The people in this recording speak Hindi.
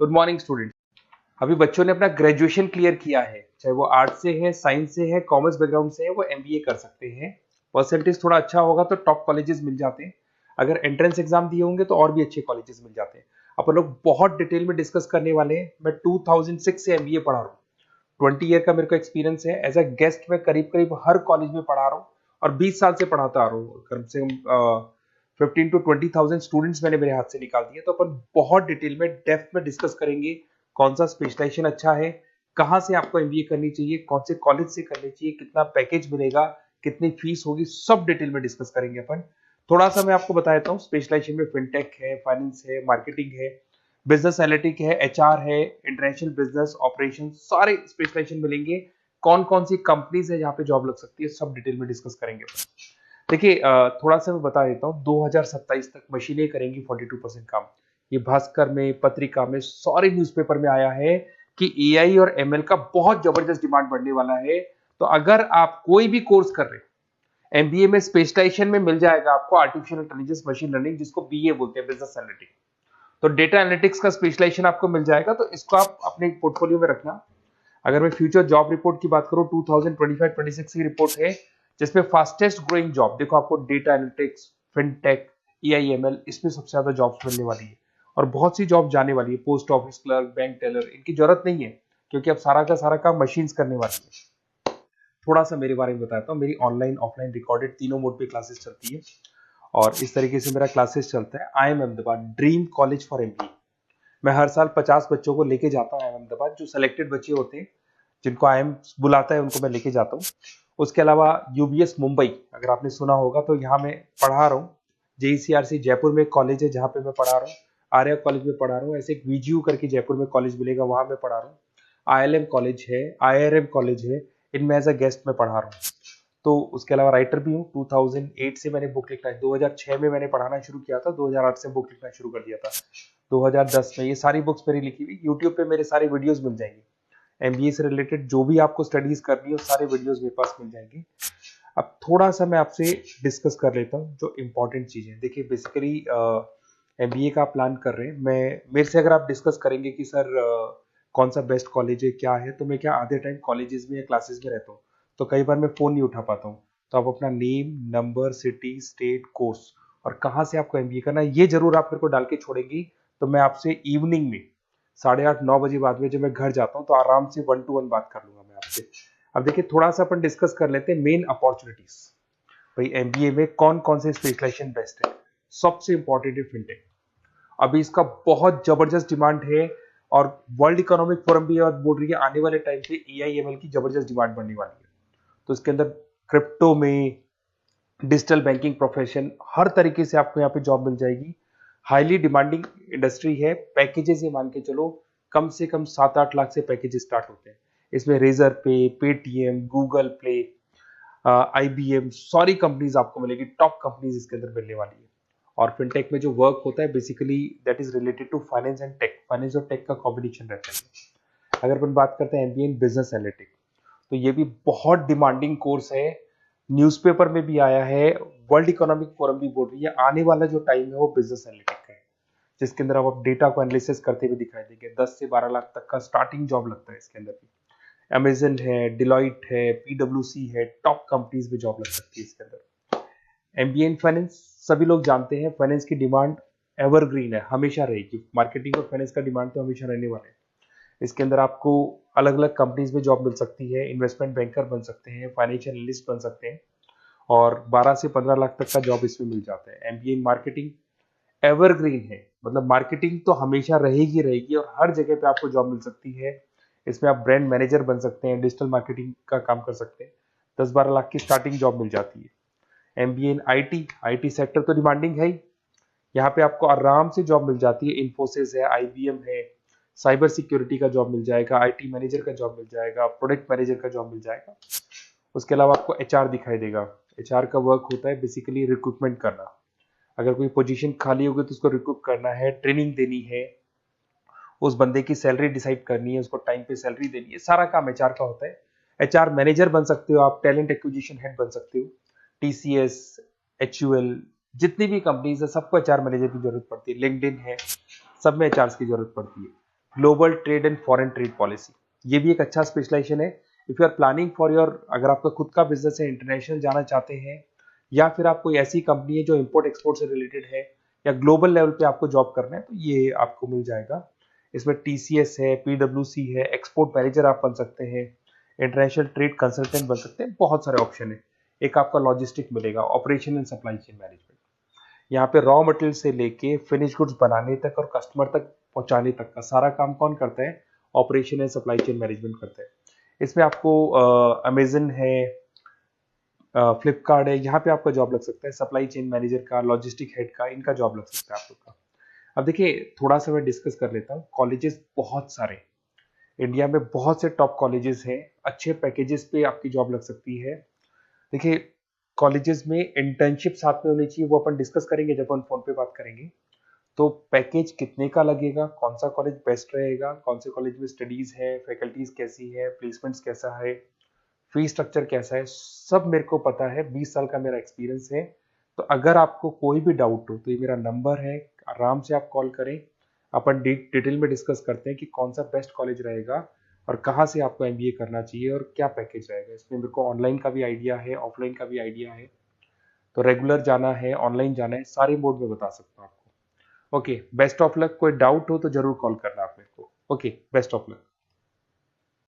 Good morning student. अभी बच्चों ने अपना ग्रेजुएशन क्लियर किया है, चाहे वो आर्ट से है, साइंस से है, कॉमर्स बैकग्राउंड से है, वो एमबीए कर सकते हैं। परसेंटेज थोड़ा अच्छा होगा तो टॉप कॉलेजेस मिल जाते हैं। अगर एंट्रेंस एग्जाम दिए होंगे तो और भी अच्छे कॉलेजेस मिल जाते हैं। अपन लोग बहुत डिटेल में डिस्कस करने वाले हैं। मैं 2006 से एमबीए पढ़ा रहा हूँ। 20 ईयर का मेरे को एक्सपीरियंस है। एज अ गेस्ट मैं करीब करीब हर कॉलेज में पढ़ा रहा हूँ और 20 साल से पढ़ाता आ रहा हूँ। कम से कम 15 to 20 thousand स्टूडेंट्स मैंने मेरे हाथ से निकाल दिए। तो अपन बहुत डिटेल में डेप्थ में डिस्कस करेंगे कौन सा स्पेशलाइजेशन अच्छा है, कहाँ से आपको एमबीए करनी चाहिए, कौन से कॉलेज से करनी चाहिए, कितना पैकेज मिलेगा, कितनी फीस होगी, सब डिटेल में डिस्कस करेंगे अपन। थोड़ा सा मैं आपको बता देता हूँ। स्पेशलाइजेशन में फिनटेक है, फाइनेंस है, मार्केटिंग है, बिजनेस एनालिटिक है, एचआर है, इंटरनेशनल बिजनेस ऑपरेशन, सारे स्पेशलाइजेशन मिलेंगे। कौन कौन सी कंपनीज है जहाँ पे जॉब लग सकती है, सब डिटेल में डिस्कस करेंगे। देखिए, थोड़ा सा मैं बता देता हूँ। 2027 तक मशीनें करेंगी 42% काम। ये भास्कर में, पत्रिका में, सारे न्यूज़पेपर में आया है कि एआई और एमएल का बहुत जबरदस्त डिमांड बढ़ने वाला है। तो अगर आप कोई भी कोर्स कर रहे हैं, एमबीए में स्पेशलाइजेशन में मिल जाएगा आपको आर्टिफिशियल इंटेलिजेंस, मशीन लर्निंग, जिसको बीए बोलते हैं, बिजनेस एनालिटिक्स। तो डेटा एनालिटिक्स का स्पेशलाइजेशन आपको मिल जाएगा, तो इसको आप अपने पोर्टफोलियो में रखना। अगर मैं फ्यूचर जॉब रिपोर्ट की बात करूं, 2025-26 की रिपोर्ट है, जिसमें फास्टेस्ट ग्रोइंग जॉब देखो आपको डेटा एनालिटिक्स, फिनटेक, एआईएमएल, इसमें सबसे ज्यादा जॉब्स मिलने वाली है। और बहुत सी जॉब जाने वाली है। Post office clerk, bank teller, इनकी जरूरत नहीं है क्योंकि अब सारा का सारा काम मशीन्स करने वाली है। थोड़ा सा मेरे बारे में बताता हूँ। मेरी ऑनलाइन ऑफलाइन रिकॉर्डेड तीनों मोड पे क्लासेस चलती है और इस तरीके से मेरा क्लासेस चलता है। I am Ahmedabad dream college for MBA. मैं हर साल 50 बच्चों को लेके जाता हूँ अहमदाबाद। जो सिलेक्टेड बच्चे होते हैं, जिनको आईएम बुलाता है, उनको मैं लेके जाता हूँ। उसके अलावा यूबीएस मुंबई, अगर आपने सुना होगा, तो यहाँ मैं पढ़ा रहा हूँ। जेईसीआरसी जयपुर में एक कॉलेज है जहाँ पे मैं पढ़ा रहा हूँ। आर्या कॉलेज में पढ़ा रहा हूँ। ऐसे एक वीजीयू करके जयपुर में कॉलेज मिलेगा, वहां मैं पढ़ा रहा हूँ। आईएलएम कॉलेज है, आईआरएम कॉलेज है, इनमें एज अ गेस्ट में पढ़ा रहा हूँ। तो उसके अलावा राइटर भी हूँ। 2008 से मैंने बुक लिखना है। 2006 में मैंने पढ़ाना शुरू किया था, 2008 से बुक लिखना शुरू कर दिया था। 2010 में ये सारी बुक्स मेरी लिखी हुई यूट्यूब पे मेरे सारे वीडियोस मिल जाएंगे। एमबीए से रिलेटेड जो भी आपको स्टडीज करनी हो, सारे वीडियोस मेरे पास मिल जाएंगे। अब थोड़ा सा मैं आपसे डिस्कस कर लेता हूँ जो इंपॉर्टेंट चीजें। देखिए, बेसिकली एमबीए का आप प्लान कर रहे हैं, मैं मेरे से अगर आप डिस्कस करेंगे कि सर कौन सा बेस्ट कॉलेज है, क्या है, तो मैं क्या आधे टाइम कॉलेजेस में या क्लासेस में रहता हूँ, तो कई बार मैं फोन नहीं उठा पाता हूँ। तो आप अपना name, number, city, state, course और कहाँ से आपको एमबीए करना है, ये जरूर आप मेरे को डाल के छोड़ेंगी। तो मैं आपसे इवनिंग में 8:30-9 बजे बाद में जब मैं घर जाता हूँ, तो आराम से 1-to-1 बात कर लूंगा मैं आपसे। अब देखिए, थोड़ा सा अपन डिस्कस कर लेते हैं मेन अपॉर्चुनिटीज। भाई, एमबीए में कौन कौन से स्पेशलाइजेशन बेस्ट है। सबसे इंपॉर्टेंट है फिनटेक। अभी इसका बहुत जबरदस्त डिमांड है और वर्ल्ड इकोनॉमिक फोरम भी बोल रही है आने वाले टाइम पे एआईएमएल की जबरदस्त डिमांड बढ़ने वाली है। तो इसके अंदर क्रिप्टो में, डिजिटल बैंकिंग प्रोफेशन, हर तरीके से आपको यहाँ पे जॉब मिल जाएगी। हाईली डिमांडिंग इंडस्ट्री है। पैकेजेस ये मान के चलो, कम से कम 7-8 लाख से पैकेजेस स्टार्ट होते हैं। इसमें रेजर पे, पेटीएम, गूगल प्ले, आईबीएम, सारी कंपनीज आपको मिलेगी। टॉप कंपनीज इसके अंदर मिलने वाली है। और फिनटेक में जो वर्क होता है, basically that is related to finance and tech. Finance और टेक का कॉम्बिनेशन रहता है। अगर अपन बात करते हैं एमबीए इन बिजनेस एनालिटिक्स, तो ये भी बहुत डिमांडिंग कोर्स है। न्यूज़पेपर में भी आया है, वर्ल्ड इकोनॉमिक फोरम भी बोल रही है आने वाला जो टाइम है वो बिजनेस एनालिटिक्स का है, जिसके अंदर आप डेटा को एनालिसिस करते हुए दिखाई देंगे। 10 से 12 लाख तक का स्टार्टिंग जॉब लगता है इसके अंदर भी। अमेजन है, डिलॉइट है, पीडब्ल्यूसी है, टॉप कंपनीज में जॉब लग सकती है इसके अंदर। एमबीए इन फाइनेंस, सभी लोग जानते हैं फाइनेंस की डिमांड एवरग्रीन है, हमेशा रहेगी। मार्केटिंग और फाइनेंस का डिमांड तो हमेशा रहने वाला है। इसके अंदर आपको अलग अलग कंपनीज में जॉब मिल सकती है। इन्वेस्टमेंट बैंकर बन सकते हैं, फाइनेंशियल एनालिस्ट बन सकते हैं और 12 से 15 लाख तक का जॉब इसमें मिल जाता है। एमबीए इन मार्केटिंग एवरग्रीन है, मतलब मार्केटिंग तो हमेशा रहेगी रहेगी और हर जगह पे आपको जॉब मिल सकती है। इसमें आप ब्रांड मैनेजर बन सकते हैं, डिजिटल मार्केटिंग का काम कर सकते हैं। 10-12 लाख की स्टार्टिंग जॉब मिल जाती है। MBA in IT, IT sector तो डिमांडिंग है ही। यहाँ पे आपको आराम से जॉब मिल जाती है। इन्फोसिस है, आईबीएम है, साइबर सिक्योरिटी का जॉब मिल जाएगा, आईटी मैनेजर का जॉब मिल जाएगा, प्रोडक्ट मैनेजर का जॉब मिल जाएगा। उसके अलावा आपको एचआर दिखाई देगा। एचआर का वर्क होता है बेसिकली रिक्रूटमेंट करना। अगर कोई पोजीशन खाली होगी तो उसको रिक्रूट करना है, ट्रेनिंग देनी है, उस बंदे की सैलरी डिसाइड करनी है, उसको टाइम पे सैलरी देनी है, सारा काम एचआर का होता है। एचआर मैनेजर बन सकते हो आप, टैलेंट एक्विजिशन हेड बन सकते हो। टीसीएस, एचयूएल, जितनी भी कंपनीज है सबको एचआर मैनेजर की जरूरत पड़ती है। लिंक्डइन है, सब में एचआर की जरूरत पड़ती है। Global trade and foreign trade policy, ये भी एक अच्छा स्पेशलाइजेशन है। If you are planning for your, अगर आपका खुद का बिजनेस है, इंटरनेशनल जाना चाहते हैं, या फिर आप कोई ऐसी कंपनी है जो इंपोर्ट एक्सपोर्ट से रिलेटेड है, या ग्लोबल लेवल पे आपको जॉब करना है, तो ये आपको मिल जाएगा। इसमें टीसीएस है, पीडब्ल्यूसी है, एक्सपोर्ट मैनेजर आप बन सकते हैं, इंटरनेशनल ट्रेड कंसल्टेंट बन सकते हैं, बहुत सारे ऑप्शन है। एक आपका लॉजिस्टिक मिलेगा, operation and supply chain management, यहाँ पे रॉ मटेरियल से लेके फिनिश गुड्स बनाने तक और कस्टमर तक पहुंचाने तक का सारा काम कौन करता है? Operation and supply chain management करता है। इसमें आपको अमेजन है, फ्लिपकार्ट है, यहाँ पे आपका जॉब लग सकता है, सप्लाई चेन मैनेजर का, लॉजिस्टिक हेड का, इनका जॉब लग सकता है आप लोग का। अब देखिए, थोड़ा सा मैं डिस्कस कर लेता हूँ। कॉलेजेस बहुत सारे इंडिया में, बहुत से टॉप कॉलेजेस हैं, अच्छे पैकेजेस पे आपकी जॉब लग सकती है। देखिए, कॉलेजेस में इंटर्नशिप साथ में होनी चाहिए, वो अपन डिस्कस करेंगे जब अपन फोन पे बात करेंगे। तो पैकेज कितने का लगेगा, कौन सा कॉलेज बेस्ट रहेगा, कौन से कॉलेज में स्टडीज है, फैकल्टीज कैसी है, प्लेसमेंट्स कैसा है, फी स्ट्रक्चर कैसा है, सब मेरे को पता है, 20 साल का मेरा एक्सपीरियंस है। तो अगर आपको कोई भी डाउट हो तो ये मेरा नंबर है, आराम से आप कॉल करें। अपन डिटेल में डिस्कस करते हैं कि कौन सा बेस्ट कॉलेज रहेगा और कहाँ से आपको एमबीए करना चाहिए और क्या पैकेज रहेगा। इसमें मेरे को ऑनलाइन का भी आइडिया है, ऑफलाइन का भी आइडिया है, तो रेगुलर जाना है, ऑनलाइन जाना है, सारे मोड में बता सकता हूँ आपको। Okay, best of luck. कोई डाउट हो तो जरूर कॉल करना आप मेरे को। Okay, best of luck.